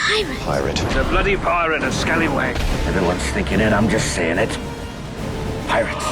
Pirate. He's a bloody pirate, a scallywag. Everyone's thinking it, I'm just saying it. Pirates.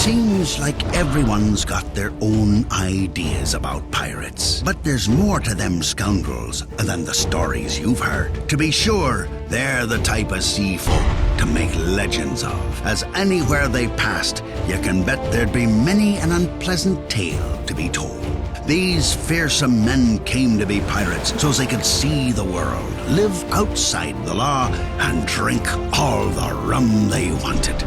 Seems like everyone's got their own ideas about pirates. But there's more to them scoundrels than the stories you've heard. To be sure, they're the type of sea folk to make legends of, as anywhere they passed, you can bet there'd be many an unpleasant tale to be told. These fearsome men came to be pirates so they could see the world, live outside the law, and drink all the rum they wanted.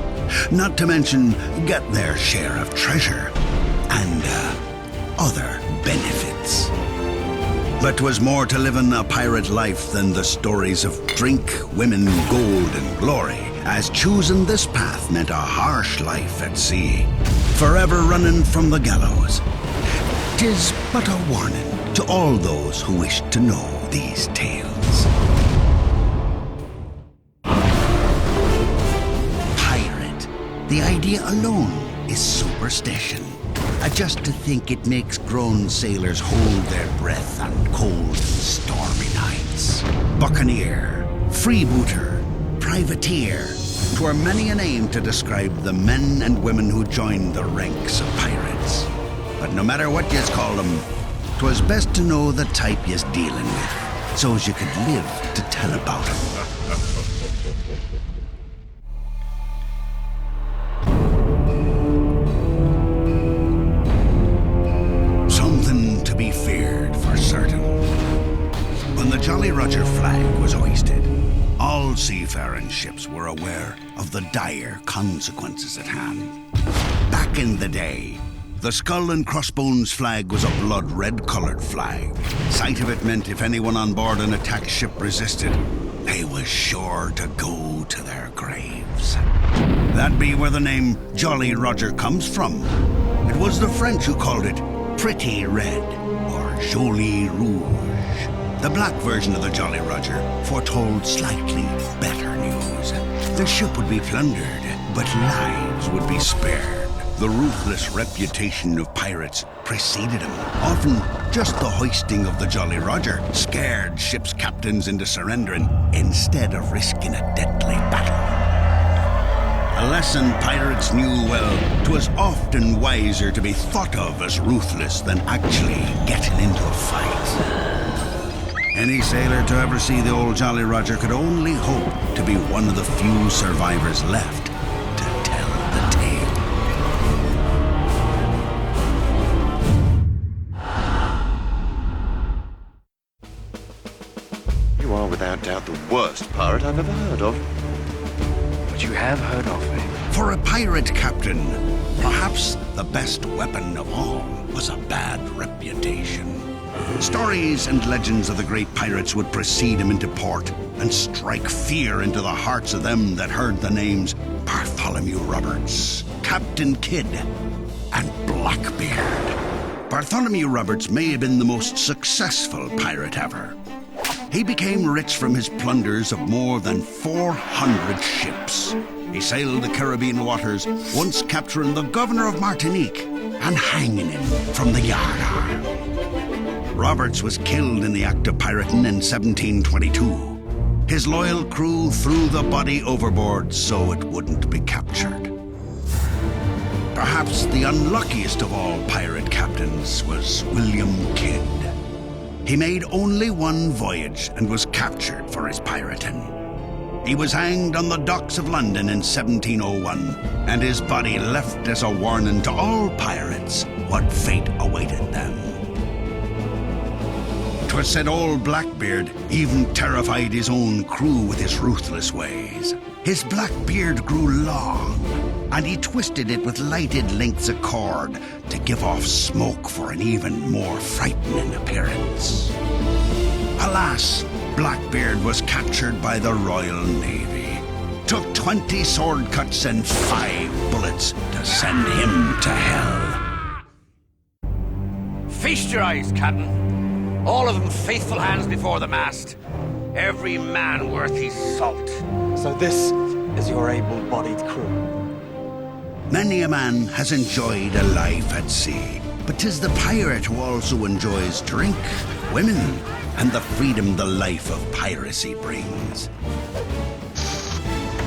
Not to mention get their share of treasure and other benefits. But 'twas more to living a pirate life than the stories of drink, women, gold, and glory, as choosing this path meant a harsh life at sea, forever running from the gallows. 'Tis but a warning to all those who wish to know these tales. The idea alone is superstition. Just to think it makes grown sailors hold their breath on cold and stormy nights. Buccaneer, freebooter, privateer. 'Twere many a name to describe the men and women who joined the ranks of pirates. But no matter what yous call them, 'twas best to know the type yous dealing with, so's you could live to tell about 'em. When the Jolly Roger flag was hoisted, all seafaring ships were aware of the dire consequences at hand. Back in the day, the skull and crossbones flag was a blood-red-colored flag. Sight of it meant if anyone on board an attack ship resisted, they was sure to go to their graves. That be where the name Jolly Roger comes from. It was the French who called it Pretty Red, or Joli Rouge. The black version of the Jolly Roger foretold slightly better news. The ship would be plundered, but lives would be spared. The ruthless reputation of pirates preceded him. Often, just the hoisting of the Jolly Roger scared ship's captains into surrendering instead of risking a deadly battle. A lesson pirates knew well. 'Twas often wiser to be thought of as ruthless than actually getting into a fight. Any sailor to ever see the old Jolly Roger could only hope to be one of the few survivors left to tell the tale. You are without doubt the worst pirate I've ever heard of. But you have heard of me. For a pirate captain, perhaps the best weapon of all was a bad reputation. Stories and legends of the great pirates would precede him into port and strike fear into the hearts of them that heard the names Bartholomew Roberts, Captain Kidd, and Blackbeard. Bartholomew Roberts may have been the most successful pirate ever. He became rich from his plunders of more than 400 ships. He sailed the Caribbean waters, once capturing the governor of Martinique and hanging him from the yard arm. Roberts was killed in the act of pirating in 1722. His loyal crew threw the body overboard so it wouldn't be captured. Perhaps the unluckiest of all pirate captains was William Kidd. He made only one voyage and was captured for his pirating. He was hanged on the docks of London in 1701, and his body left as a warning to all pirates what fate awaited them. 'Twas said old Blackbeard even terrified his own crew with his ruthless ways. His black beard grew long, and he twisted it with lighted lengths of cord to give off smoke for an even more frightening appearance. Alas, Blackbeard was captured by the Royal Navy. Took 20 sword cuts and 5 bullets to send him to hell. Feast your eyes, Captain. All of them faithful hands before the mast. Every man worth his salt. So this is your able-bodied crew? Many a man has enjoyed a life at sea, but 'tis the pirate who also enjoys drink, women, and the freedom the life of piracy brings.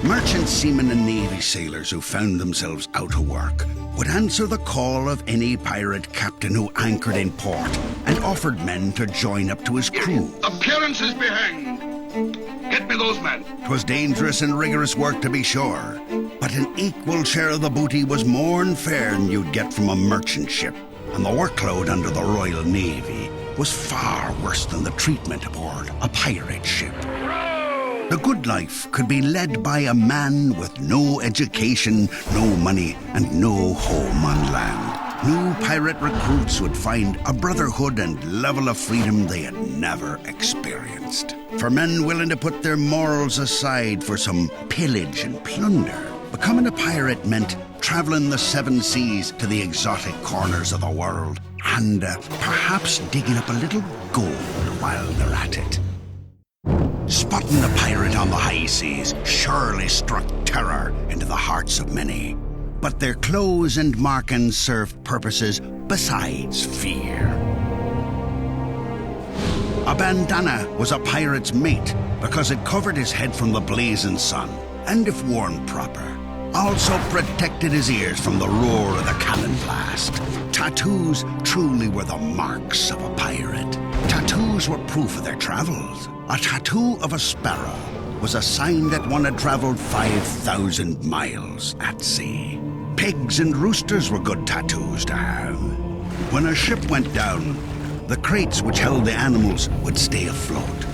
Merchant seamen and Navy sailors who found themselves out of work would answer the call of any pirate captain who anchored in port and offered men to join up to his crew. Appearances be hanged! Get me those men! 'Twas dangerous and rigorous work, to be sure, but an equal share of the booty was more'n fair than you'd get from a merchant ship, and the workload under the Royal Navy was far worse than the treatment aboard a pirate ship. The good life could be led by a man with no education, no money, and no home on land. New pirate recruits would find a brotherhood and level of freedom they had never experienced. For men willing to put their morals aside for some pillage and plunder, becoming a pirate meant traveling the seven seas to the exotic corners of the world and perhaps digging up a little gold while they're at it. Spotting a pirate on the high seas surely struck terror into the hearts of many. But their clothes and markings served purposes besides fear. A bandana was a pirate's mate because it covered his head from the blazing sun, and if worn proper, also protected his ears from the roar of the cannon blast. Tattoos truly were the marks of a pirate. Tattoos were proof of their travels. A tattoo of a sparrow was a sign that one had traveled 5,000 miles at sea. Pigs and roosters were good tattoos to have. When a ship went down, the crates which held the animals would stay afloat.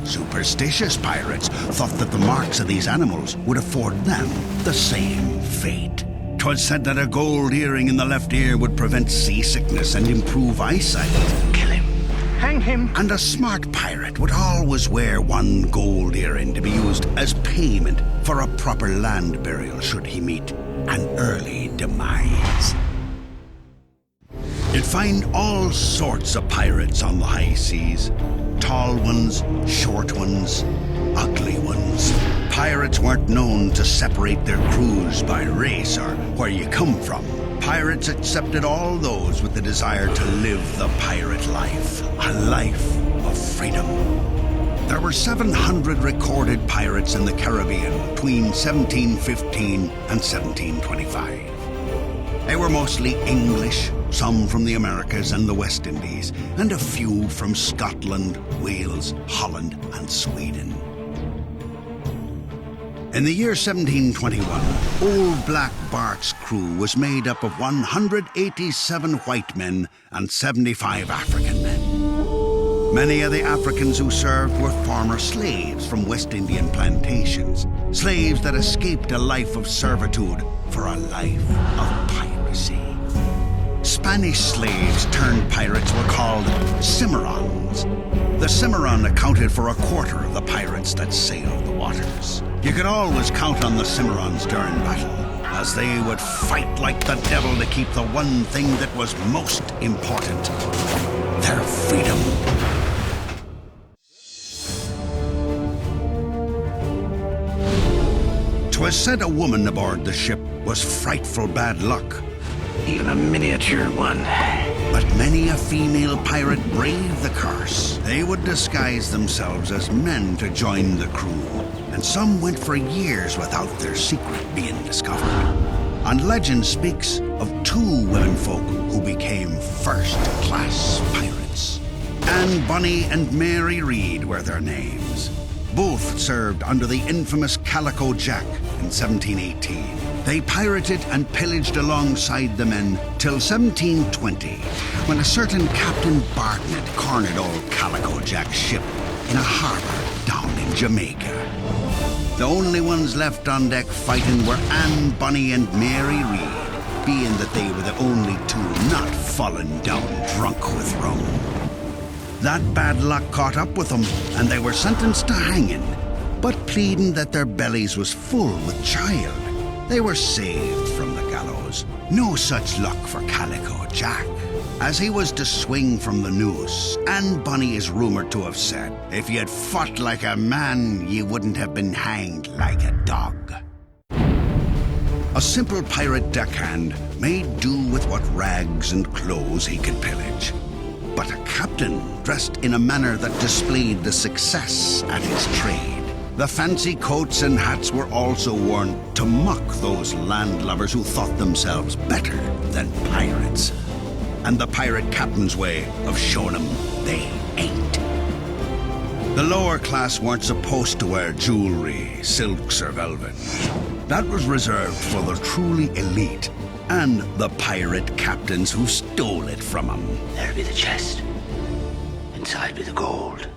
Superstitious pirates thought that the marks of these animals would afford them the same fate. 'Twas said that a gold earring in the left ear would prevent seasickness and improve eyesight. Kill him. Hang him. And a smart pirate would always wear one gold earring to be used as payment for a proper land burial should he meet an early demise. You'd find all sorts of pirates on the high seas. Tall ones, short ones, ugly ones. Pirates weren't known to separate their crews by race or where you come from. Pirates accepted all those with the desire to live the pirate life, a life of freedom. There were 700 recorded pirates in the Caribbean between 1715 and 1725. They were mostly English, some from the Americas and the West Indies, and a few from Scotland, Wales, Holland, and Sweden. In the year 1721, Old Black Bart's crew was made up of 187 white men and 75 African men. Many of the Africans who served were former slaves from West Indian plantations, slaves that escaped a life of servitude for a life of piracy. Spanish slaves turned pirates were called Cimarrons. The Cimarron accounted for a quarter of the pirates that sailed the waters. You could always count on the Cimarrons during battle, as they would fight like the devil to keep the one thing that was most important, their freedom. 'Twas said a woman aboard the ship was frightful bad luck. Even a miniature one. But many a female pirate braved the curse. They would disguise themselves as men to join the crew, and some went for years without their secret being discovered. And legend speaks of two womenfolk who became first-class pirates. Anne Bonny and Mary Read were their names. Both served under the infamous Calico Jack in 1718. They pirated and pillaged alongside the men till 1720, when a certain Captain Bartnett cornered old Calico Jack's ship in a harbor down in Jamaica. The only ones left on deck fighting were Anne Bonny and Mary Read, being that they were the only two not fallen down drunk with rum. That bad luck caught up with them, and they were sentenced to hanging, but pleading that their bellies was full with child. They were saved from the gallows. No such luck for Calico Jack. As he was to swing from the noose, Anne Bonny is rumoured to have said, "If ye had fought like a man, ye wouldn't have been hanged like a dog." A simple pirate deckhand made do with what rags and clothes he could pillage. But a captain dressed in a manner that displayed the success at his trade. The fancy coats and hats were also worn to mock those landlubbers who thought themselves better than pirates. And the pirate captain's way of showing them they ain't. The lower class weren't supposed to wear jewelry, silks or velvet. That was reserved for the truly elite and the pirate captains who stole it from them. There be the chest. Inside be the gold.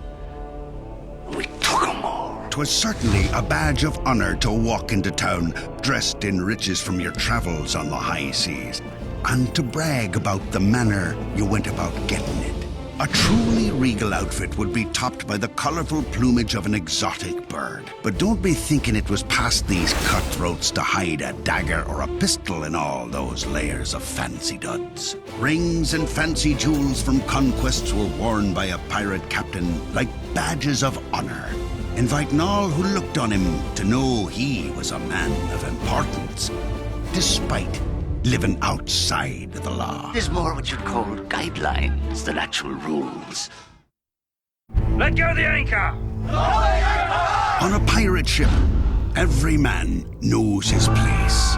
We took 'em all. 'Twas certainly a badge of honor to walk into town dressed in riches from your travels on the high seas, and to brag about the manner you went about getting it. A truly regal outfit would be topped by the colorful plumage of an exotic bird. But don't be thinking it was past these cutthroats to hide a dagger or a pistol in all those layers of fancy duds. Rings and fancy jewels from conquests were worn by a pirate captain like badges of honor, inviting all who looked on him to know he was a man of importance, despite living outside the law. There's more what you'd call guidelines than actual rules. Let go the anchor! On a pirate ship, every man knows his place.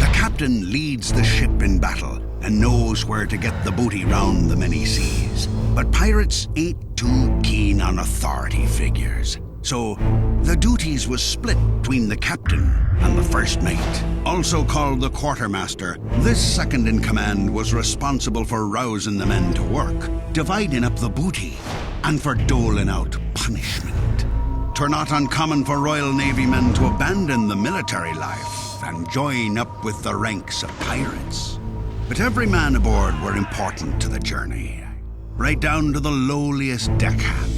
The captain leads the ship in battle and knows where to get the booty round the many seas. But pirates ain't too keen on authority figures. So the duties was split between the captain and the first mate, also called the quartermaster. This second in command was responsible for rousing the men to work, dividing up the booty, and for doling out punishment. 'Twere not uncommon for Royal Navy men to abandon the military life and join up with the ranks of pirates. But every man aboard were important to the journey, right down to the lowliest deckhand.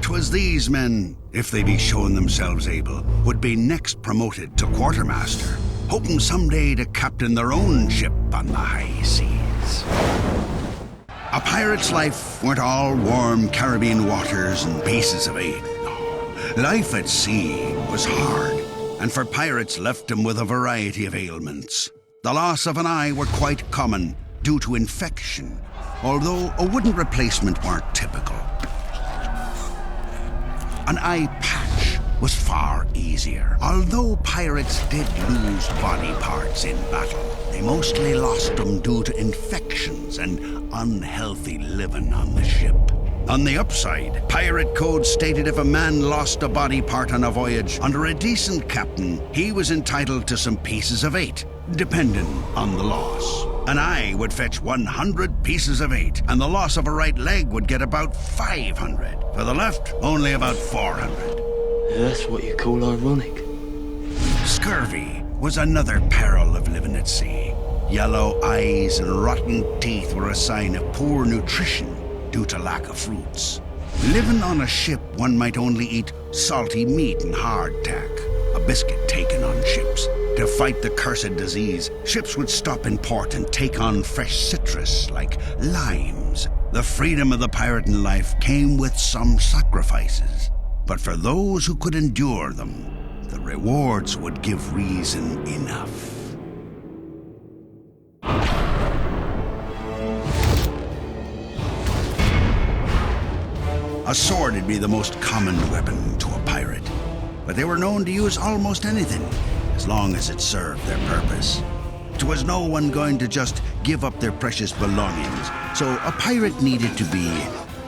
'Twas these men, if they be shown themselves able, would be next promoted to quartermaster, hoping someday to captain their own ship on the high seas. A pirate's life weren't all warm Caribbean waters and pieces of eight. No. Life at sea was hard, and for pirates left them with a variety of ailments. The loss of an eye were quite common due to infection, although a wooden replacement weren't typical. An eye patch was far easier. Although pirates did lose body parts in battle, they mostly lost them due to infections and unhealthy living on the ship. On the upside, pirate code stated if a man lost a body part on a voyage under a decent captain, he was entitled to some pieces of eight, depending on the loss. An eye would fetch 100 pieces of eight, and the loss of a right leg would get about 500. For the left, only about 400. That's what you call ironic. Scurvy was another peril of living at sea. Yellow eyes and rotten teeth were a sign of poor nutrition due to lack of fruits. Living on a ship, one might only eat salty meat and hardtack, a biscuit taken on ships. To fight the cursed disease, ships would stop in port and take on fresh citrus like limes. The freedom of the pirating life came with some sacrifices, but for those who could endure them, the rewards would give reason enough. A sword would be the most common weapon to a pirate, but they were known to use almost anything, as long as it served their purpose. 'Twas no one going to just give up their precious belongings, so a pirate needed to be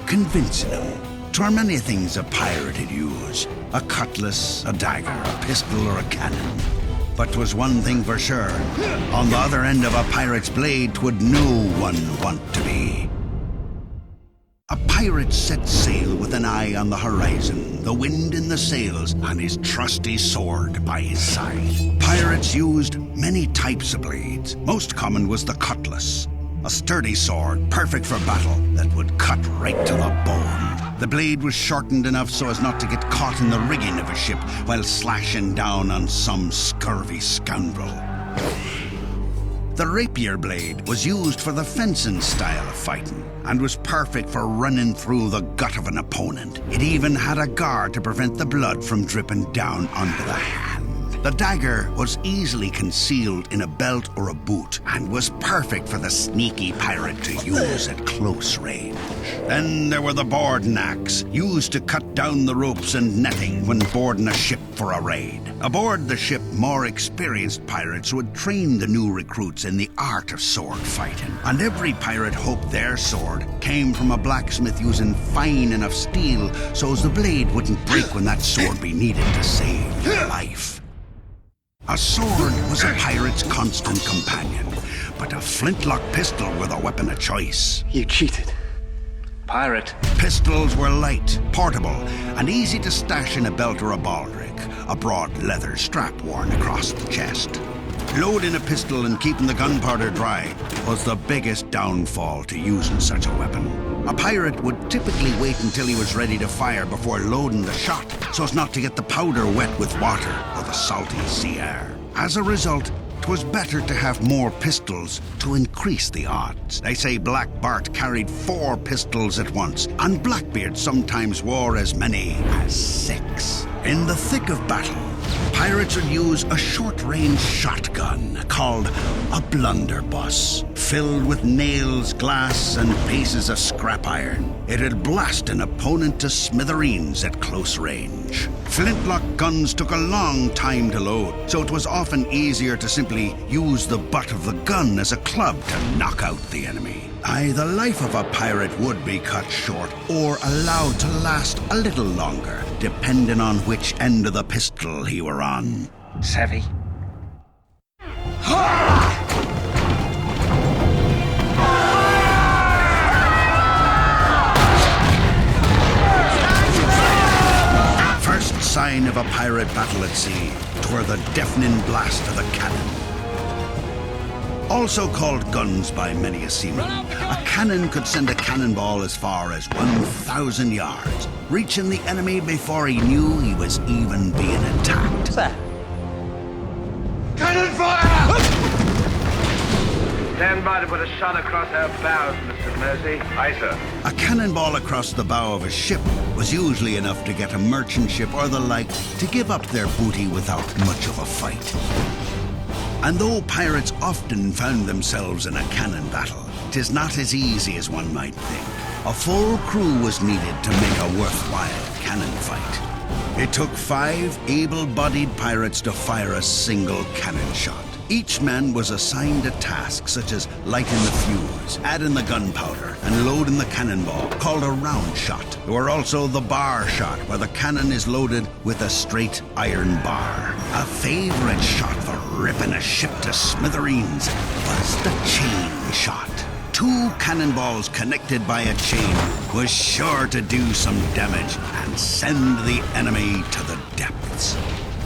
convincing them. 'Twere many things a pirate would use: a cutlass, a dagger, a pistol, or a cannon. But 'twas one thing for sure: on the other end of a pirate's blade 'twould no one want to be. A pirate set sail with an eye on the horizon, the wind in the sails, and his trusty sword by his side. Pirates used many types of blades. Most common was the cutlass, a sturdy sword, perfect for battle, that would cut right to the bone. The blade was shortened enough so as not to get caught in the rigging of a ship while slashing down on some scurvy scoundrel. The rapier blade was used for the fencing style of fighting and was perfect for running through the gut of an opponent. It even had a guard to prevent the blood from dripping down onto the hand. The dagger was easily concealed in a belt or a boot and was perfect for the sneaky pirate to use at close range. Then there were the boarding axe, used to cut down the ropes and netting when boarding a ship for a raid. Aboard the ship, more experienced pirates would train the new recruits in the art of sword fighting, and every pirate hoped their sword came from a blacksmith using fine enough steel so as the blade wouldn't break when that sword be needed to save their life. A sword was a pirate's constant companion, but a flintlock pistol were the weapon of choice. You cheated. Pirate. Pistols were light, portable, and easy to stash in a belt or a baldric, a broad leather strap worn across the chest. Loading a pistol and keeping the gunpowder dry was the biggest downfall to using such a weapon. A pirate would typically wait until he was ready to fire before loading the shot, so as not to get the powder wet with water or the salty sea air. As a result, it was better to have more pistols to increase the odds. They say Black Bart carried 4 pistols at once, and Blackbeard sometimes wore as many as 6. In the thick of battle, pirates would use a short-range shotgun called a blunderbuss, filled with nails, glass, and pieces of scrap iron. It'd blast an opponent to smithereens at close range. Flintlock guns took a long time to load, so it was often easier to simply use the butt of the gun as a club to knock out the enemy. Aye, the life of a pirate would be cut short or allowed to last a little longer, depending on which end of the pistol he were on. Savvy? First sign of a pirate battle at sea, 'twere the deafening blast of the cannon. Also called guns by many a seaman, a cannon could send a cannonball as far as 1,000 yards, reaching the enemy before he knew he was even being attacked. What's that? Cannon fire! Stand by to put a shot across our bows, Mr. Mersey. Aye, sir. A cannonball across the bow of a ship was usually enough to get a merchant ship or the like to give up their booty without much of a fight. And though pirates often found themselves in a cannon battle, 'tis not as easy as one might think. A full crew was needed to make a worthwhile cannon fight. It took 5 able-bodied pirates to fire a single cannon shot. Each man was assigned a task such as lighting the fuse, adding the gunpowder, and loading the cannonball, called a round shot. There were also the bar shot, where the cannon is loaded with a straight iron bar. A favorite shot for ripping a ship to smithereens was the chain shot. 2 cannonballs connected by a chain was sure to do some damage and send the enemy to the depths.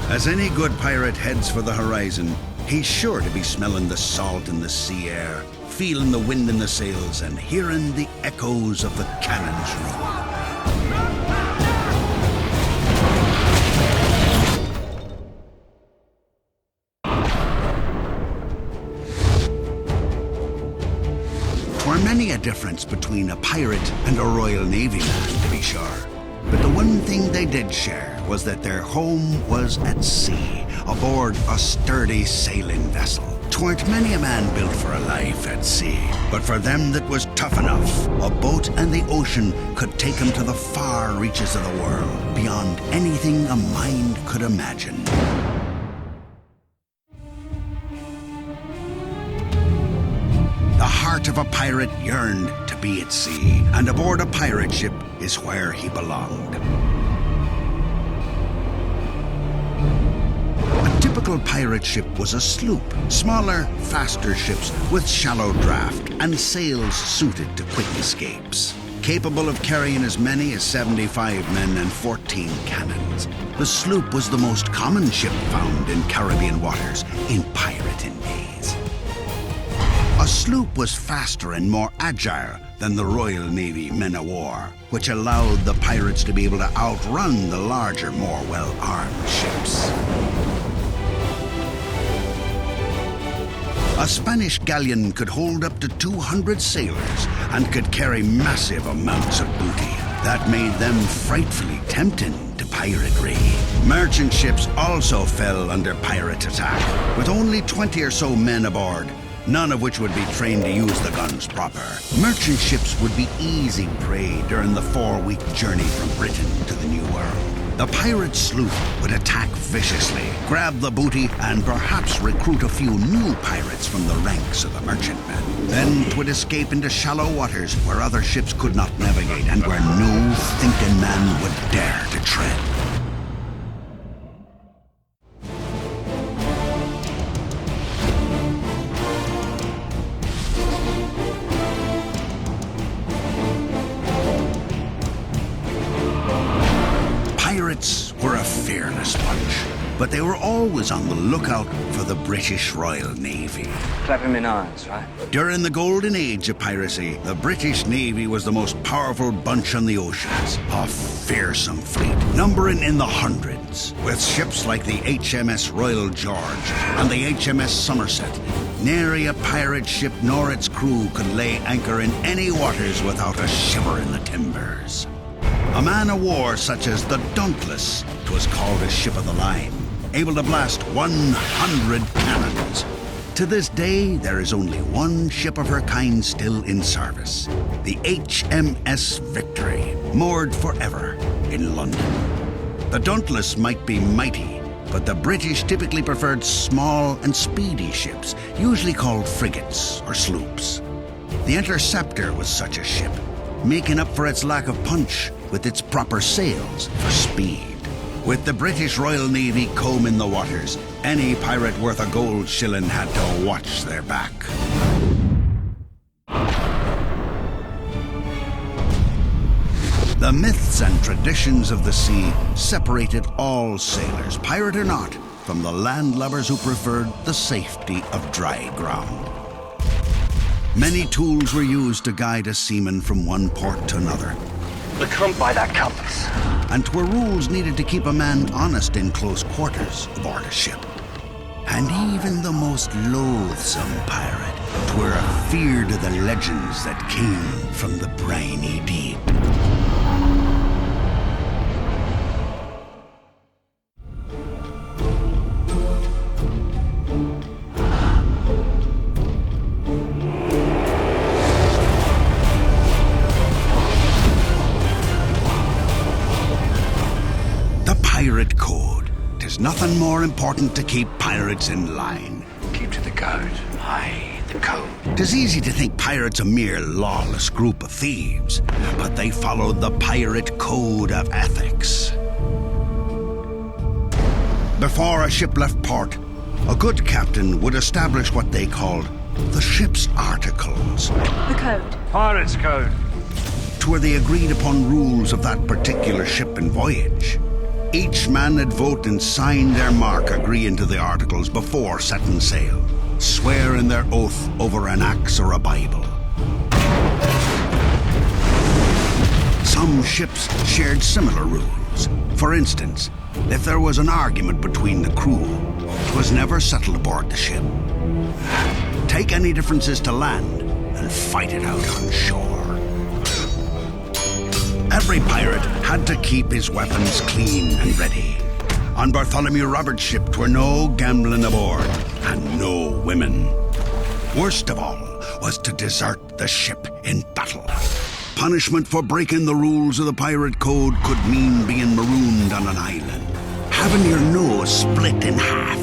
As any good pirate heads for the horizon, he's sure to be smelling the salt in the sea air, feeling the wind in the sails, and hearing the echoes of the cannon's roar. There were many a difference between a pirate and a Royal Navy man, to be sure. But the one thing they did share was that their home was at sea, aboard a sturdy sailing vessel. 'Tweren't many a man built for a life at sea, but for them that was tough enough, a boat and the ocean could take them to the far reaches of the world, beyond anything a mind could imagine. The heart of a pirate yearned to be at sea, and aboard a pirate ship is where he belonged. A typical pirate ship was a sloop, smaller, faster ships with shallow draft and sails suited to quick escapes. Capable of carrying as many as 75 men and 14 cannons, the sloop was the most common ship found in Caribbean waters in pirating days. A sloop was faster and more agile than the Royal Navy men-of-war, which allowed the pirates to be able to outrun the larger, more well-armed ships. A Spanish galleon could hold up to 200 sailors and could carry massive amounts of booty. That made them frightfully tempting to piratry. Merchant ships also fell under pirate attack, with only 20 or so men aboard, none of which would be trained to use the guns proper. Merchant ships would be easy prey during the 4-week journey from Britain to the New World. The pirate sloop would attack viciously, grab the booty, and perhaps recruit a few new pirates from the ranks of the merchantmen. Then 'twould escape into shallow waters where other ships could not navigate and where no thinking man would dare to tread. Pirates were a fearless bunch, but they were always on the lookout for the British Royal Navy. Clapping in irons, right? During the golden age of piracy, the British Navy was the most powerful bunch on the oceans. A fearsome fleet, numbering in the hundreds, with ships like the HMS Royal George and the HMS Somerset. Nary a pirate ship nor its crew could lay anchor in any waters without a shiver in the timbers. A man-of-war such as the Dauntless, 'twas called a ship of the line, able to blast 100 cannons. To this day, there is only one ship of her kind still in service, the HMS Victory, moored forever in London. The Dauntless might be mighty, but the British typically preferred small and speedy ships, usually called frigates or sloops. The Interceptor was such a ship, making up for its lack of punch with its proper sails for speed. With the British Royal Navy combing the waters, any pirate worth a gold shilling had to watch their back. The myths and traditions of the sea separated all sailors, pirate or not, from the landlubbers who preferred the safety of dry ground. Many tools were used to guide a seaman from one port to another. Look, come by that compass. And 'twere rules needed to keep a man honest in close quarters aboard a ship. And even the most loathsome pirate 'twere a fear to the legends that came from the briny deep. Pirate Code. 'Tis nothing more important to keep pirates in line. Keep to the code. Aye, the code. 'Tis easy to think pirates a mere lawless group of thieves, but they followed the Pirate Code of Ethics. Before a ship left port, a good captain would establish what they called the ship's articles. The code. Pirates' code. 'Twere the agreed-upon rules of that particular ship and voyage. Each man would vote and sign their mark agreeing to the articles before setting sail, swearing their oath over an axe or a Bible. Some ships shared similar rules. For instance, if there was an argument between the crew, it was never settled aboard the ship. Take any differences to land and fight it out on shore. Every pirate had to keep his weapons clean and ready. On Bartholomew Roberts' ship, 'twere no gambling aboard, and no women. Worst of all was to desert the ship in battle. Punishment for breaking the rules of the pirate code could mean being marooned on an island, having your nose split in half,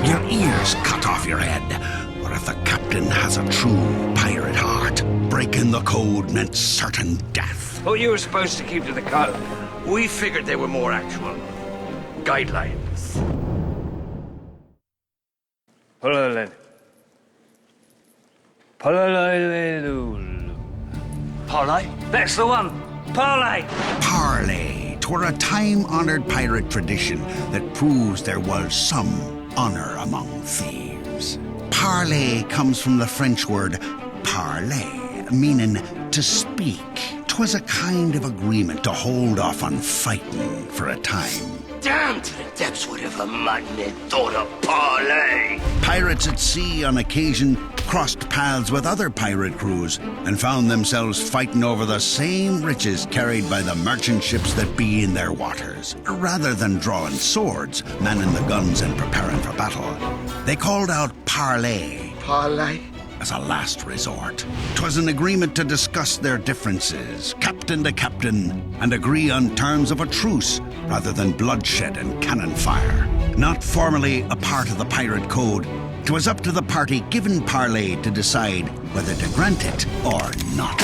your ears cut off your head, or if the captain has a true pirate heart, breaking the code meant certain death. Thought you were supposed to keep to the code. We figured they were more actual guidelines. Parlay? That's the one. Parlay. Parley. 'Twere a time-honored pirate tradition that proves there was some honor among thieves. Parley comes from the French word parler, meaning to speak. 'Twas a kind of agreement to hold off on fighting for a time. down to the depths whatever madmen thought of parley. Pirates at sea on occasion crossed paths with other pirate crews and found themselves fighting over the same riches carried by the merchant ships that be in their waters. Rather than drawing swords, manning the guns and preparing for battle, they called out parley. Parlay? As a last resort. 'Twas an agreement to discuss their differences, captain to captain, and agree on terms of a truce rather than bloodshed and cannon fire. Not formally a part of the pirate code, 'twas up to the party given parley to decide whether to grant it or not.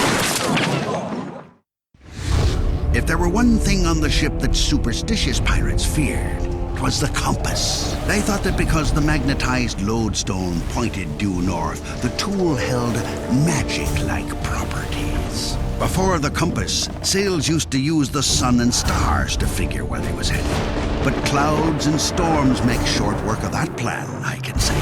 If there were one thing on the ship that superstitious pirates feared, 'twas the compass. They thought that because the magnetized lodestone pointed due north, the tool held magic-like properties. Before the compass, sailors used to use the sun and stars to figure where they was headed. But clouds and storms make short work of that plan, I can say.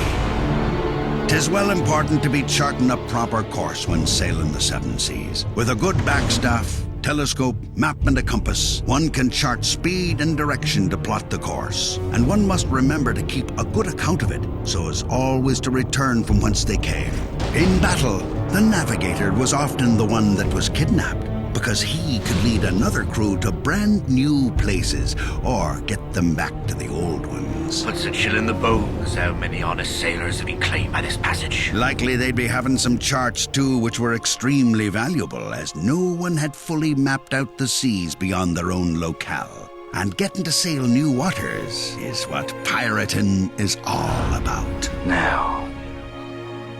'Tis well important to be charting a proper course when sailing the seven seas. With a good backstaff, telescope, map, and a compass, one can chart speed and direction to plot the course. And one must remember to keep a good account of it, so as always to return from whence they came. In battle, the navigator was often the one that was kidnapped, because he could lead another crew to brand new places, or get them back to the old ones. Puts a chill in the bones how many honest sailors have been claimed by this passage. Likely they'd be having some charts too, which were extremely valuable, as no one had fully mapped out the seas beyond their own locale. And getting to sail new waters is what pirating is all about. Now,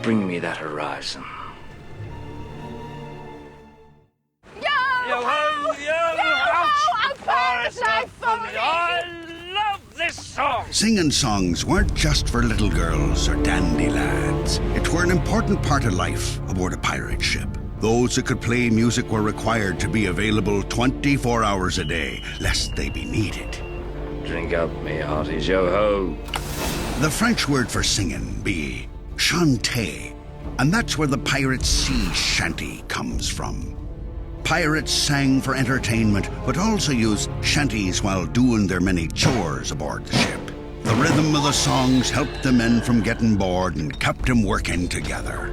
bring me that horizon. Yo-ho! Yo-ho! A pirate's life for me! I love this song! Singing songs weren't just for little girls or dandy lads. It were an important part of life aboard a pirate ship. Those who could play music were required to be available 24 hours a day, lest they be needed. Drink up, me hearties, yo-ho. The French word for singing be chanter, and that's where the pirate's sea shanty comes from. Pirates sang for entertainment, but also used shanties while doing their many chores aboard the ship. The rhythm of the songs helped the men from getting bored and kept them working together.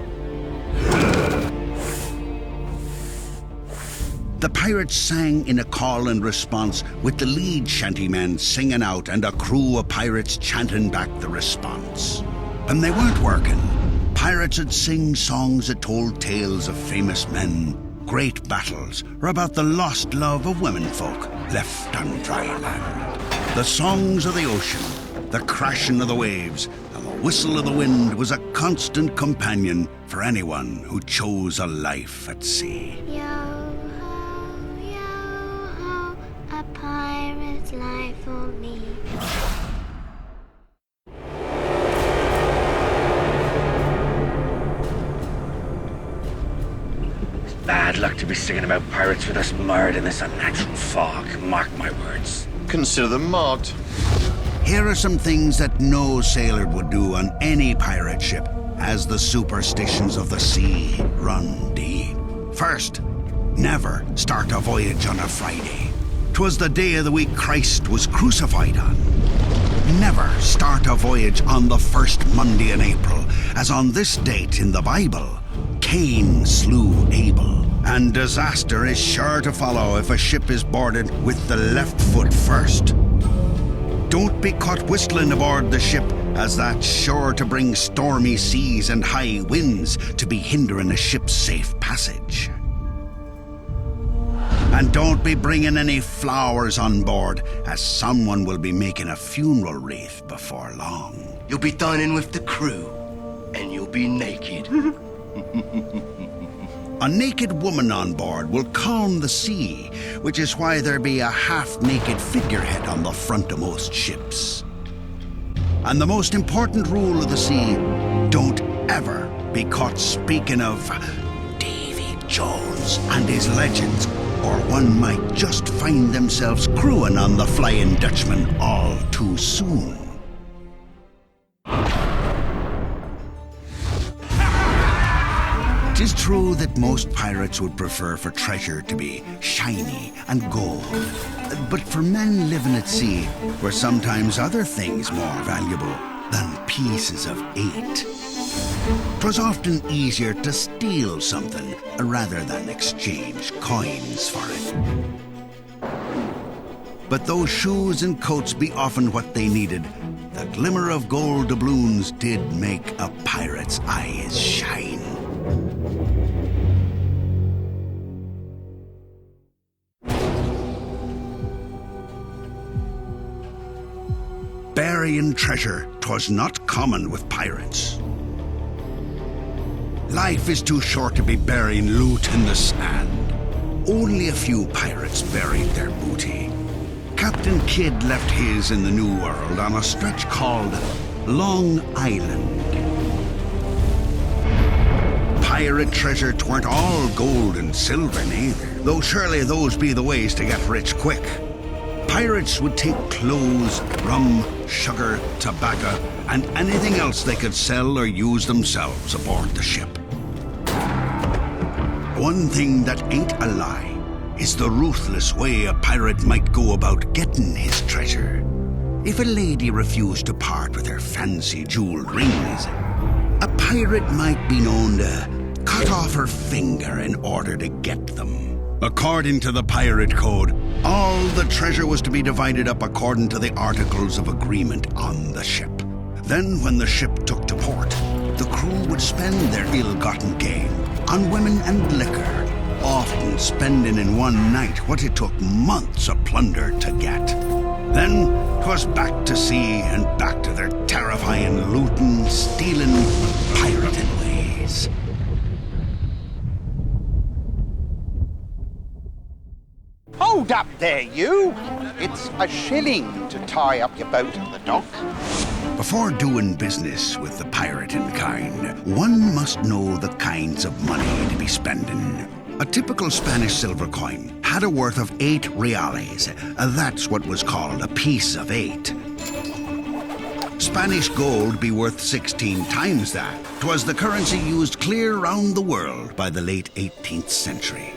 The pirates sang in a call and response, with the lead shantyman singing out and a crew of pirates chanting back the response. When they weren't working, pirates would sing songs that told tales of famous men, great battles, or about the lost love of womenfolk left on dry land. The songs of the ocean, the crashing of the waves, and the whistle of the wind was a constant companion for anyone who chose a life at sea. Yo-ho, a pirate's life for me. Bad luck to be singing about pirates with us mired in this unnatural fog. Mark my words. Consider them marked. Here are some things that no sailor would do on any pirate ship, as the superstitions of the sea run deep. First, never start a voyage on a Friday. 'Twas the day of the week Christ was crucified on. Never start a voyage on the first Monday in April, as on this date in the Bible, Cain slew Abel. And disaster is sure to follow if a ship is boarded with the left foot first. Don't be caught whistling aboard the ship, as that's sure to bring stormy seas and high winds to be hindering a ship's safe passage. And don't be bringing any flowers on board, as someone will be making a funeral wreath before long. You'll be dining with the crew, and you'll be naked. A naked woman on board will calm the sea, which is why there be a half-naked figurehead on the front of most ships. And the most important rule of the sea, don't ever be caught speaking of Davy Jones and his legends, or one might just find themselves crewing on the Flying Dutchman all too soon. 'Tis true that most pirates would prefer for treasure to be shiny and gold. But for men living at sea were sometimes other things more valuable than pieces of 8. 'Twas often easier to steal something rather than exchange coins for it. But though shoes and coats be often what they needed, the glimmer of gold doubloons did make a pirate's eyes shine. Burying treasure 'twas not common with pirates. Life is too short to be burying loot in the sand. Only a few pirates buried their booty. Captain Kidd left his in the New World on a stretch called Long Island. Pirate treasure 'tweren't all gold and silver neither, though surely those be the ways to get rich quick. Pirates would take clothes, rum, sugar, tobacco, and anything else they could sell or use themselves aboard the ship. One thing that ain't a lie is the ruthless way a pirate might go about getting his treasure. If a lady refused to part with her fancy jeweled rings, a pirate might be known to cut off her finger in order to get them. According to the pirate code, all the treasure was to be divided up according to the articles of agreement on the ship. Then, when the ship took to port, the crew would spend their ill-gotten gain on women and liquor, often spending in one night what it took months of plunder to get. Then 'twas back to sea and back to their terrifying looting, stealing, pirating ways. Hold up there, you! It's a shilling to tie up your boat on the dock. Before doing business with the pirating kind, one must know the kinds of money to be spending. A typical Spanish silver coin had a worth of 8 reales. That's what was called a piece of 8. Spanish gold be worth 16 times that. 'Twas the currency used clear round the world by the late 18th century.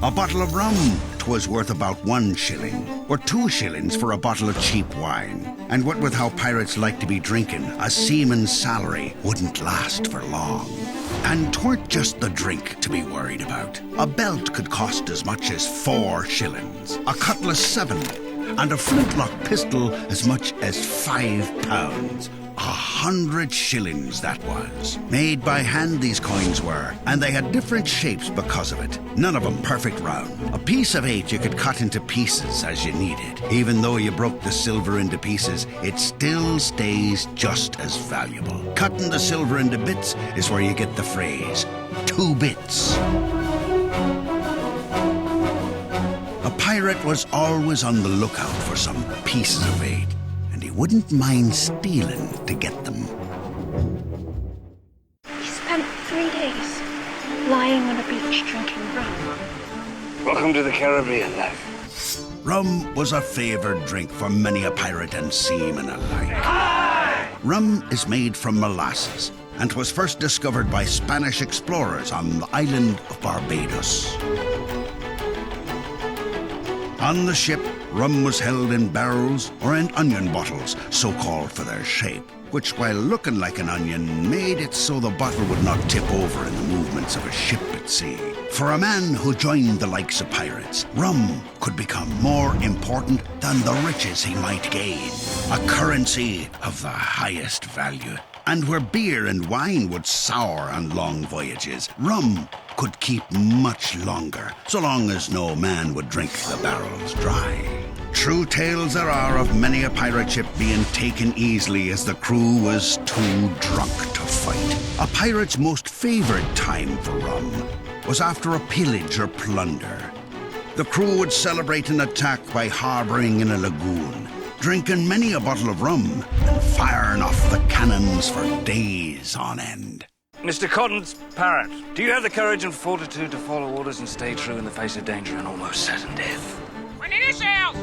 A bottle of rum 'twas worth about 1 shilling, or 2 shillings for a bottle of cheap wine. And what with how pirates like to be drinking, a seaman's salary wouldn't last for long. And 'tweren't just the drink to be worried about. A belt could cost as much as 4 shillings, a cutlass 7, and a flintlock pistol as much as 5 pounds. 100 shillings that was. Made by hand these coins were, and they had different shapes because of it. None of them perfect round. A piece of 8 you could cut into pieces as you needed. Even though you broke the silver into pieces, it still stays just as valuable. Cutting the silver into bits is where you get the phrase, 2 bits. A pirate was always on the lookout for some pieces of 8. And he wouldn't mind stealing to get them. He spent 3 days lying on a beach drinking rum. Welcome to the Caribbean, life. Rum was a favored drink for many a pirate and seaman alike. Rum is made from molasses and was first discovered by Spanish explorers on the island of Barbados. On the ship, rum was held in barrels or in onion bottles, so called for their shape, which, while looking like an onion, made it so the bottle would not tip over in the movements of a ship at sea. For a man who joined the likes of pirates, rum could become more important than the riches he might gain, a currency of the highest value. And where beer and wine would sour on long voyages, rum could keep much longer, so long as no man would drink the barrels dry. True tales there are of many a pirate ship being taken easily as the crew was too drunk to fight. A pirate's most favored time for rum was after a pillage or plunder. The crew would celebrate an attack by harboring in a lagoon, drinking many a bottle of rum and firing off the cannons for days on end. Mr. Cotton's parrot, do you have the courage and fortitude to follow orders and stay true in the face of danger and almost certain death? We need a sail!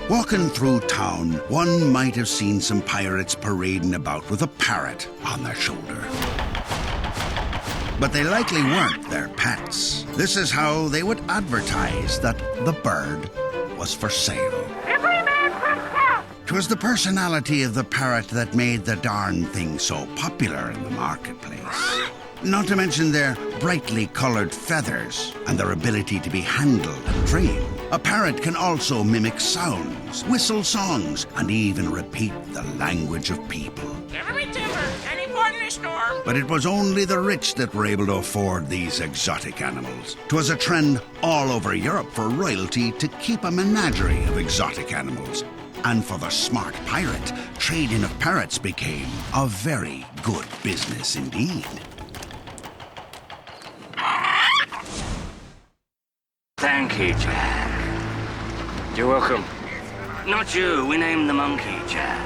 Walking through town, one might have seen some pirates parading about with a parrot on their shoulder. But they likely weren't their pets. This is how they would advertise that the bird was for sale. Every man for himself! 'Twas the personality of the parrot that made the darn thing so popular in the marketplace. Not to mention their brightly colored feathers and their ability to be handled and trained. A parrot can also mimic sounds, whistle songs, and even repeat the language of people. Never be timber, any port in a storm. But it was only the rich that were able to afford these exotic animals. 'Twas a trend all over Europe for royalty to keep a menagerie of exotic animals. And for the smart pirate, trading of parrots became a very good business indeed. Thank you, Jack. You're welcome. Not you. We named the monkey Jack.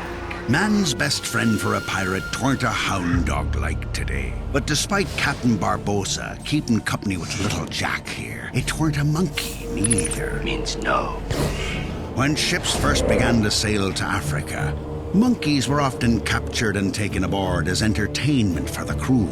Man's best friend for a pirate tweren't a hound dog like today. But despite Captain Barbossa keeping company with little Jack here, it tweren't a monkey neither. Means no. When ships first began to sail to Africa, monkeys were often captured and taken aboard as entertainment for the crew.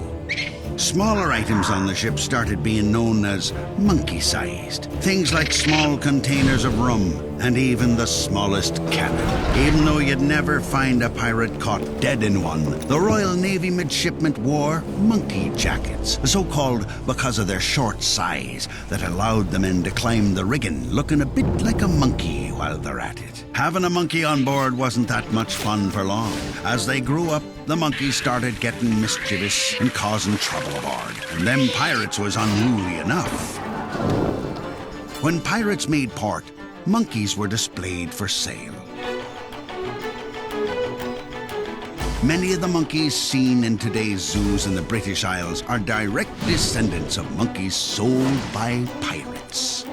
Smaller items on the ship started being known as monkey-sized. Things like small containers of rum and even the smallest cannon. Even though you'd never find a pirate caught dead in one, the Royal Navy midshipmen wore monkey jackets, so-called because of their short size that allowed the men to climb the rigging looking a bit like a monkey while they're at it. Having a monkey on board wasn't that much fun for long. As they grew up, the monkeys started getting mischievous and causing trouble aboard, and them pirates was unruly enough. When pirates made port, monkeys were displayed for sale. Many of the monkeys seen in today's zoos in the British Isles are direct descendants of monkeys sold by pirates.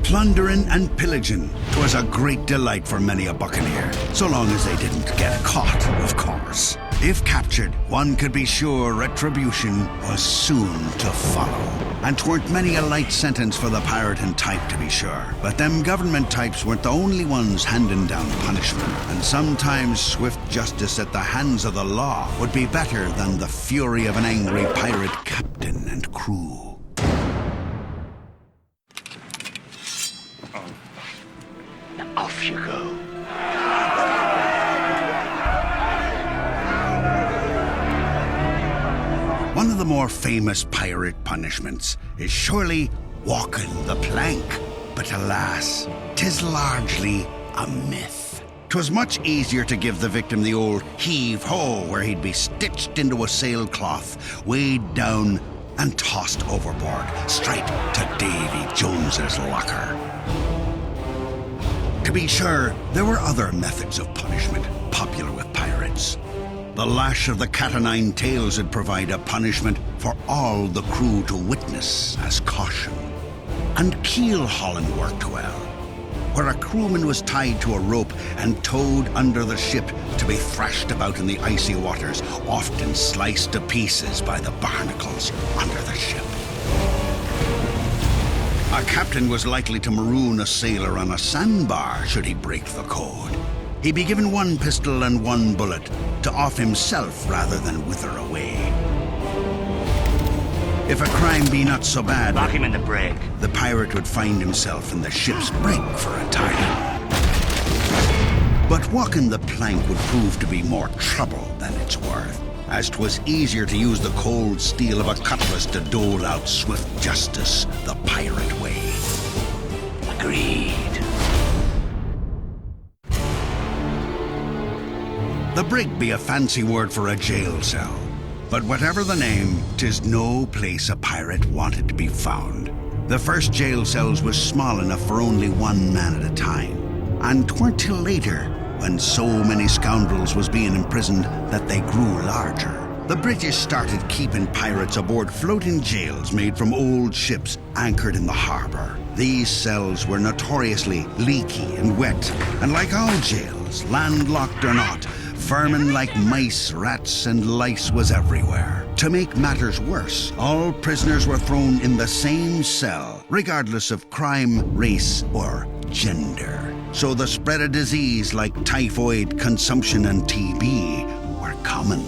Plundering and pillaging 'twas a great delight for many a buccaneer, so long as they didn't get caught, of course. If captured, one could be sure retribution was soon to follow. And 'tweren't many a light sentence for the pirating type, to be sure. But them government types weren't the only ones handing down punishment, and sometimes swift justice at the hands of the law would be better than the fury of an angry pirate captain and crew. Off you go. One of the more famous pirate punishments is surely walking the plank. But alas, 'tis largely a myth. 'Twas much easier to give the victim the old heave-ho, where he'd be stitched into a sailcloth, weighed down, and tossed overboard, straight to Davy Jones's locker. To be sure, there were other methods of punishment popular with pirates. The lash of the cat-o'-nine-tails would provide a punishment for all the crew to witness as caution. And keel-hauling worked well, where a crewman was tied to a rope and towed under the ship to be thrashed about in the icy waters, often sliced to pieces by the barnacles under the ship. A captain was likely to maroon a sailor on a sandbar should he break the code. He'd be given one pistol and one bullet to off himself rather than wither away. If a crime be not so bad, Lock him in the brig. the pirate would find himself in the ship's brig for a time. But walking the plank would prove to be more trouble than it's worth, as 'twas easier to use the cold steel of a cutlass to dole out swift justice the pirate way. Agreed. The brig be a fancy word for a jail cell, but whatever the name, 'tis no place a pirate wanted to be found. The first jail cells was small enough for only one man at a time, and 'tweren't till later, when so many scoundrels was being imprisoned, that they grew larger. The British started keeping pirates aboard floating jails made from old ships anchored in the harbor. These cells were notoriously leaky and wet, and like all jails, landlocked or not, vermin like mice, rats, and lice was everywhere. To make matters worse, all prisoners were thrown in the same cell, regardless of crime, race, or gender. so the spread of disease like typhoid, consumption, and TB were common.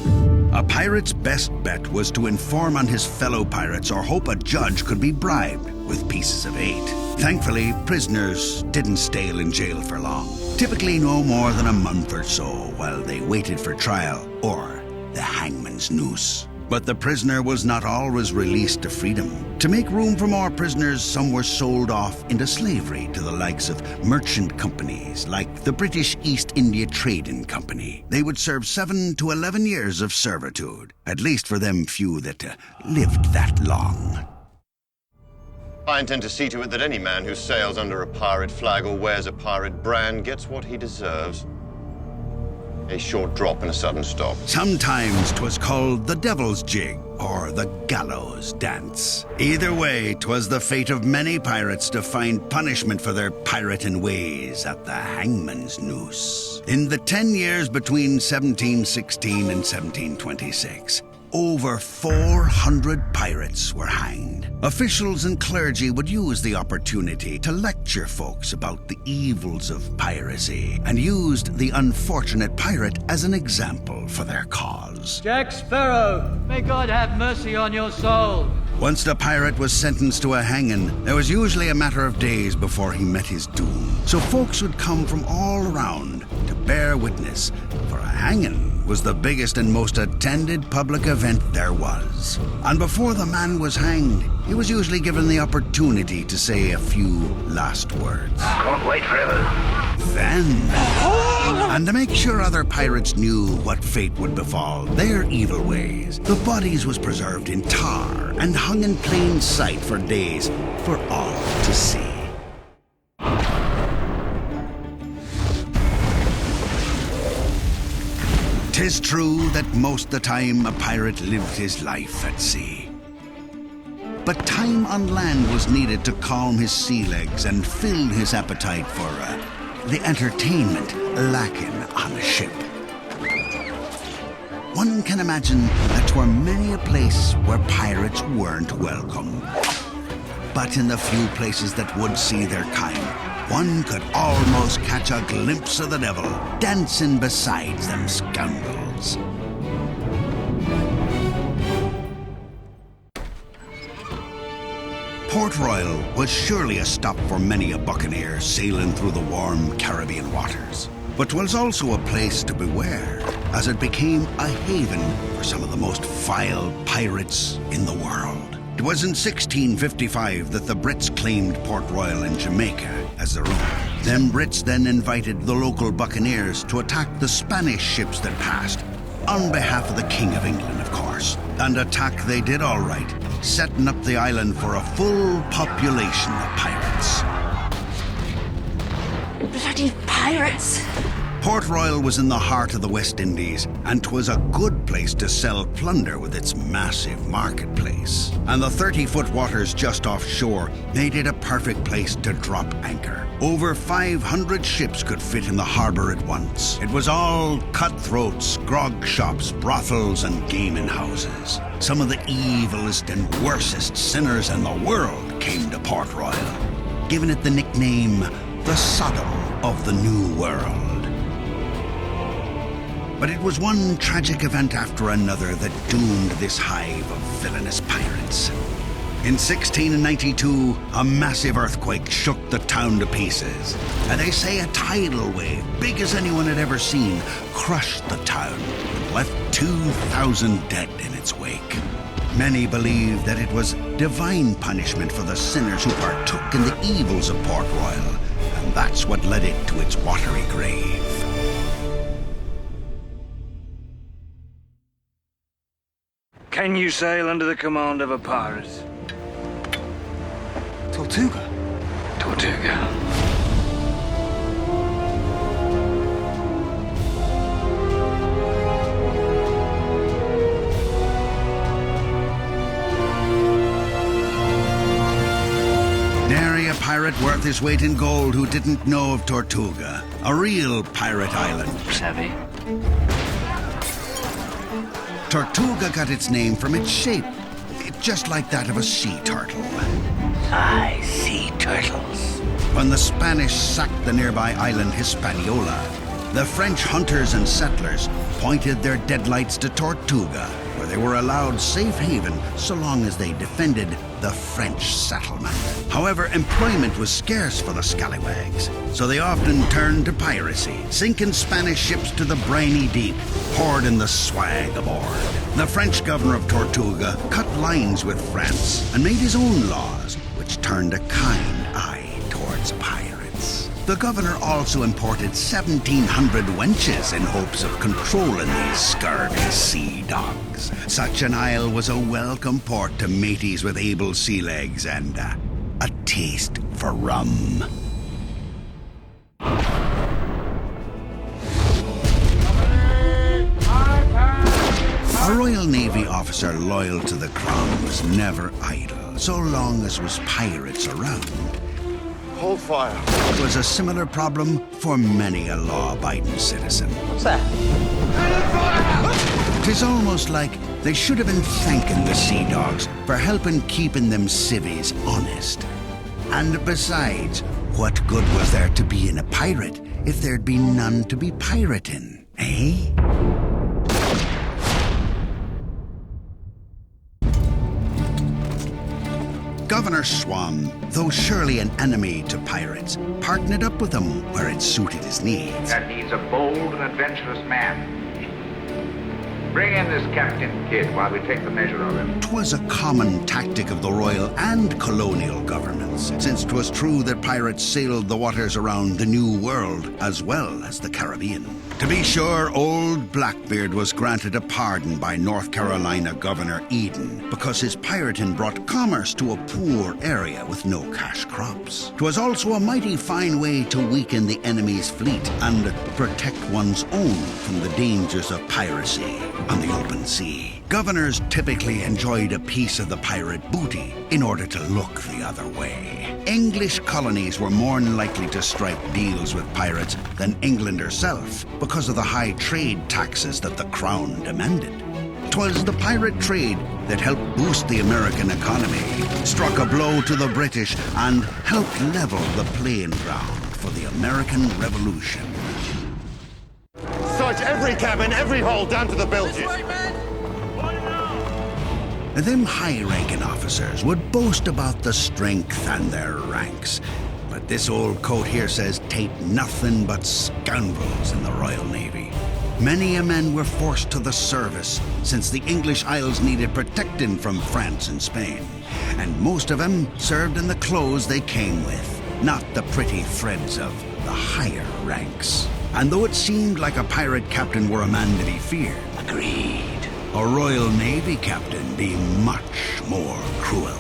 A pirate's best bet was to inform on his fellow pirates or hope a judge could be bribed with pieces of eight. Thankfully, prisoners didn't stay in jail for long, typically no more than a month or so while they waited for trial or the hangman's noose. But the prisoner was not always released to freedom. To make room for more prisoners, some were sold off into slavery to the likes of merchant companies like the British East India Trading Company. They would serve 7 to 11 years of servitude, at least for them few that lived that long. I intend to see to it that any man who sails under a pirate flag or wears a pirate brand gets what he deserves. A short drop and a sudden stop. Sometimes 'twas called the Devil's Jig or the Gallows Dance. Either way, 'twas the fate of many pirates to find punishment for their pirating ways at the hangman's noose. In the 10 years between 1716 and 1726, over 400 pirates were hanged. Officials and clergy would use the opportunity to lecture folks about the evils of piracy and used the unfortunate pirate as an example for their cause. Jack Sparrow, may God have mercy on your soul. Once the pirate was sentenced to a hanging, there was usually a matter of days before he met his doom. So folks would come from all around to bear witness, for a hanging was the biggest and most attended public event there was. And before the man was hanged, he was usually given the opportunity to say a few last words. Can't wait forever. Then, and to make sure other pirates knew what fate would befall their evil ways, the bodies was preserved in tar and hung in plain sight for days for all to see. 'Tis true that most the time a pirate lived his life at sea. But time on land was needed to calm his sea legs and fill his appetite for the entertainment lacking on a ship. One can imagine that 'twere many a place where pirates weren't welcome. But in the few places that would see their kind, one could almost catch a glimpse of the devil dancing beside them scoundrels. Port Royal was surely a stop for many a buccaneer sailing through the warm Caribbean waters. But 'twas also a place to beware, as it became a haven for some of the most vile pirates in the world. It was in 1655 that the Brits claimed Port Royal in Jamaica as their own. Them Brits then invited the local buccaneers to attack the Spanish ships that passed, on behalf of the King of England, of course. And attack they did all right, setting up the island for a full population of pirates. Bloody pirates! Port Royal was in the heart of the West Indies, and 'twas a good place to sell plunder with its massive marketplace. And the 30-foot waters just offshore made it a perfect place to drop anchor. Over 500 ships could fit in the harbor at once. It was all cutthroats, grog shops, brothels, and gaming houses. Some of the evilest and worstest sinners in the world came to Port Royal, giving it the nickname the Sodom of the New World. But it was one tragic event after another that doomed this hive of villainous pirates. In 1692, a massive earthquake shook the town to pieces. And they say a tidal wave, big as anyone had ever seen, crushed the town and left 2,000 dead in its wake. Many believe that it was divine punishment for the sinners who partook in the evils of Port Royal, and that's what led it to its watery grave. Can you sail under the command of a pirate? Tortuga. Tortuga. Nary a pirate worth his weight in gold who didn't know of Tortuga, a real pirate island. Savvy. Tortuga got its name from its shape, just like that of a sea turtle. Aye, sea turtles. When the Spanish sacked the nearby island Hispaniola, the French hunters and settlers pointed their deadlights to Tortuga, where they were allowed safe haven so long as they defended the French settlement. However, employment was scarce for the scallywags, so they often turned to piracy, sinking Spanish ships to the briny deep, pouring the swag aboard. The French governor of Tortuga cut lines with France and made his own laws, which turned a kind eye towards pirates. The governor also imported 1,700 wenches in hopes of controlling these scurvy sea dogs. Such an isle was a welcome port to mateys with able sea legs and a taste for rum. A Royal Navy officer loyal to the crown was never idle, so long as was pirates around. Hold fire. It was a similar problem for many a law-abiding citizen. What's that? 'Tis almost like they should have been thanking the sea dogs for helping keeping them civvies honest. And besides, what good was there to being a pirate if there'd be none to be pirating, eh? Governor Swan, though surely an enemy to pirates, partnered up with them where it suited his needs. That needs a bold and adventurous man. Bring in this Captain Kidd while we take the measure of him. 'Twas a common tactic of the royal and colonial governments, since 'twas true that pirates sailed the waters around the New World as well as the Caribbean. To be sure, old Blackbeard was granted a pardon by North Carolina Governor Eden because his pirating brought commerce to a poor area with no cash crops. 'Twas also a mighty fine way to weaken the enemy's fleet and protect one's own from the dangers of piracy on the open sea. Governors typically enjoyed a piece of the pirate booty in order to look the other way. English colonies were more than likely to strike deals with pirates than England herself because of the high trade taxes that the crown demanded. 'Twas the pirate trade that helped boost the American economy, struck a blow to the British, and helped level the playing ground for the American Revolution. Search every cabin, every hole, down to the bilges. Them high-ranking officers would boast about the strength and their ranks. But this old coat here says tain't nothing but scoundrels in the Royal Navy. Many a men were forced to the service since the English Isles needed protecting from France and Spain. And most of them served in the clothes they came with, not the pretty threads of the higher ranks. And though it seemed like a pirate captain were a man to be feared, Agreed. a Royal Navy captain be much more cruel.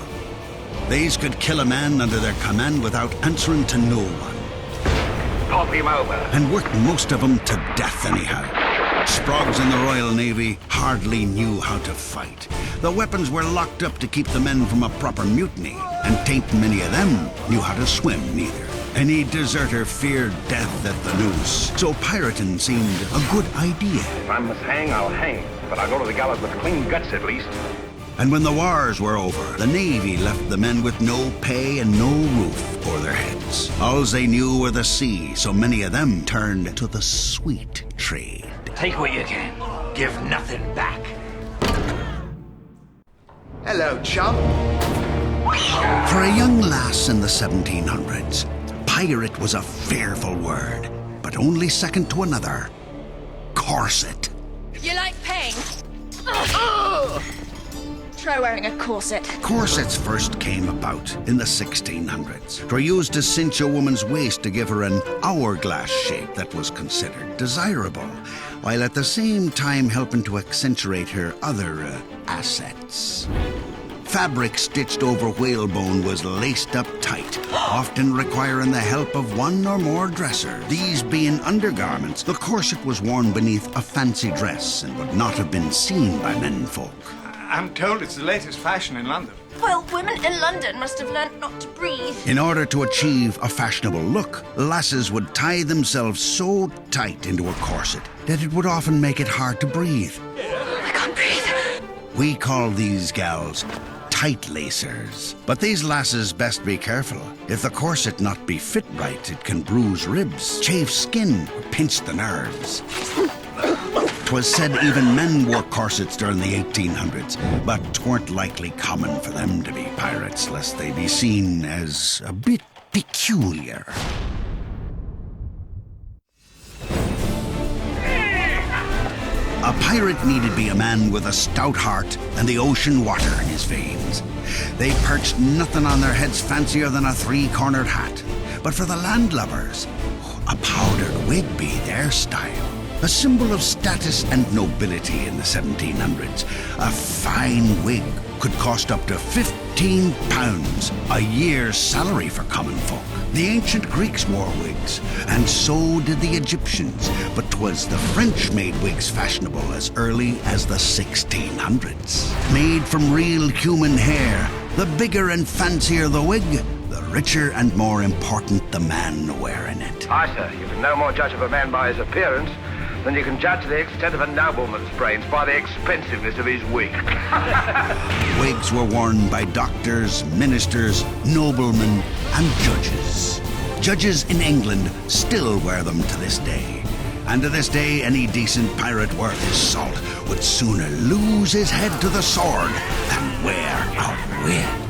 These could kill a man under their command without answering to no one. Pop him over. And worked most of them to death anyhow. Sprogs in the Royal Navy hardly knew how to fight. The weapons were locked up to keep the men from a proper mutiny, and tain't many of them knew how to swim neither. Any deserter feared death at the noose, so pirating seemed a good idea. If I must hang, I'll hang. But I'll go to the gallows with clean guts at least. And when the wars were over, the Navy left the men with no pay and no roof over their heads. All they knew were the sea, so many of them turned to the sweet trade. Take what you can. Give nothing back. Hello, chum. For a young lass in the 1700s, pirate was a fearful word, but only second to another: corset. You like pain? Try wearing a corset. Corsets first came about in the 1600s. They were used to cinch a woman's waist to give her an hourglass shape that was considered desirable, while at the same time helping to accentuate her other assets. Fabric stitched over whalebone was laced up tight, often requiring the help of one or more dressers. These being undergarments, the corset was worn beneath a fancy dress and would not have been seen by menfolk. I'm told it's the latest fashion in London. Well, women in London must have learnt not to breathe. In order to achieve a fashionable look, lasses would tie themselves so tight into a corset that it would often make it hard to breathe. I can't breathe. We call these gals tight lacers. But these lasses best be careful. If the corset not be fit right, it can bruise ribs, chafe skin, or pinch the nerves. 'Twas said even men wore corsets during the 1800s, but 'tweren't likely common for them to be pirates, lest they be seen as a bit peculiar. A pirate needed be a man with a stout heart and the ocean water in his veins. They perched nothing on their heads fancier than a three-cornered hat. But for the landlubbers, a powdered wig be their style. A symbol of status and nobility in the 1700s. A fine wig could cost up to £15, a year's salary for common folk. The ancient Greeks wore wigs, and so did the Egyptians, but 'twas the French made wigs fashionable as early as the 1600s. Made from real human hair, the bigger and fancier the wig, the richer and more important the man wearing it. Aye, sir, you can no more judge of a man by his appearance than you can judge the extent of a nobleman's brains by the expensiveness of his wig. Wigs were worn by doctors, ministers, noblemen, and judges. Judges in England still wear them to this day. And to this day, any decent pirate worth his salt would sooner lose his head to the sword than wear a wig.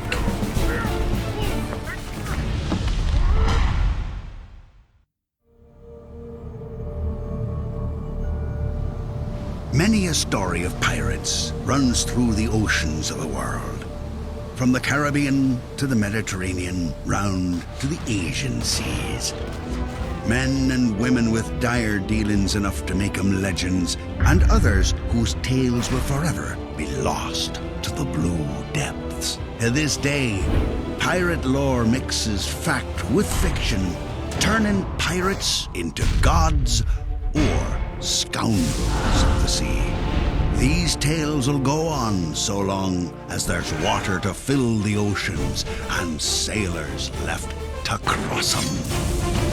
Many a story of pirates runs through the oceans of the world. From the Caribbean to the Mediterranean, round to the Asian seas. Men and women with dire dealings enough to make 'em legends, and others whose tales will forever be lost to the blue depths. To this day, pirate lore mixes fact with fiction, turning pirates into gods or scoundrels of the sea. These tales will go on so long as there's water to fill the oceans and sailors left to cross 'em.